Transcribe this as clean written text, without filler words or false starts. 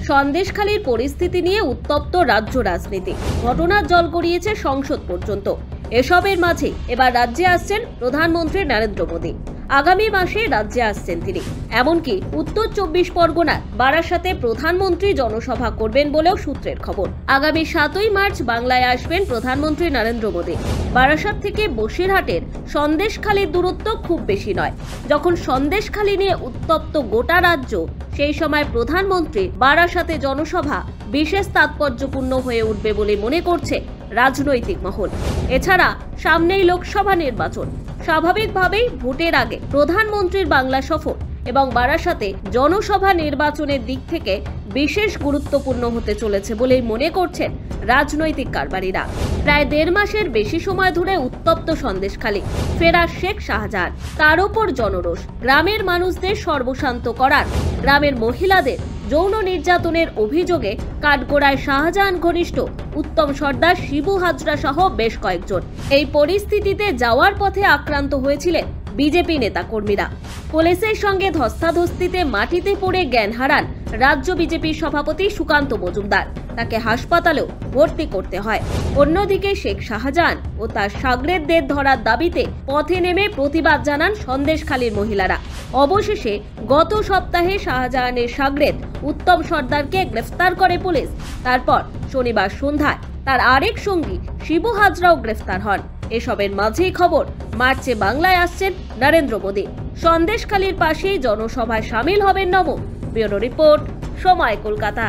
সন্দেশখালীর পরিস্থিতি নিয়ে উত্তপ্ত রাজ্য রাজনীতি। ঘটনার জল গড়িয়েছে সংসদ পর্যন্ত। এসবের মাঝে এবার রাজ্যে আসছেন প্রধানমন্ত্রী নরেন্দ্র মোদী। আগামী মাসে রাজ্যে আসছেন তিনি। এমনকি উত্তর 24 পরগনার বারাসাতে প্রধানমন্ত্রী জনসভা করবেন বলেও সূত্রের খবর। আগামী 7ই মার্চ বাংলায় আসবেন প্রধানমন্ত্রী নরেন্দ্র মোদী। বারাসাত থেকে বসিরহাটের সন্দেশখালীর দূরত্ব খুব বেশি নয়। যখন সন্দেশখালী নিয়ে উত্তপ্ত গোটা রাজ্য, সেই সময় প্রধানমন্ত্রী বারাসাতে জনসভা বিশেষ তাৎপর্যপূর্ণ হয়ে উঠবে বলে মনে করছে রাজনৈতিক মহল। এছাড়া সামনেই লোকসভা নির্বাচন। স্বাভাবিকভাবেই ভোটের আগে প্রধানমন্ত্রীর বাংলা সফর এবং বারাসাতে জনসভা নির্বাচনের দিক থেকে বিশেষ গুরুত্বপূর্ণ হতে চলেছে বলেই মনে করছেন রাজনৈতিক কারবারিরা। প্রায় 1.5 মাসের বেশি সময় ধরে উত্তপ্ত সন্দেশখালী। ফেরার শেখ শাহজাহান, তার ওপর জনরোষ। গ্রামের মানুষদের সর্বশান্ত করার, গ্রামের মহিলাদের যৌন নির্যাতনের অভিযোগে কাঠগোড়ায় শাহজাহান ঘনিষ্ঠ উত্তম সর্দার শিবু হাজরা সহ বেশ কয়েকজন। এই পরিস্থিতিতে যাওয়ার পথে আক্রান্ত হয়েছিলেন বিজেপি নেতাকর্মীরা। পুলিশের সঙ্গে ধস্তাধস্তিতে মাটিতে পড়ে জ্ঞান হারান রাজ্য বিজেপির সভাপতি সুকান্ত মজুমদার। তাকে হাসপাতালেও ভর্তি করতে হয়। অন্যদিকে শেখ শাহজাহান ও তার সাগরেদদের ধরার দাবিতে পথে নেমে প্রতিবাদ জানান সন্দেশখালীর মহিলারা। অবশেষে গত সপ্তাহে শাহজাহানের সাগরেদ উত্তম সর্দারকে গ্রেফতার করে পুলিশ। তারপর শনিবার সন্ধ্যায় তার আরেক সঙ্গী শিবু হাজরাও গ্রেফতার হন। এসবের মাঝেই খবর, মার্চে বাংলায় আসছেন নরেন্দ্র মোদী। সন্দেশখালীর পাশেই জনসভায় সামিল হবেন নমো। ব্যুরো রিপোর্ট, সময় কলকাতা।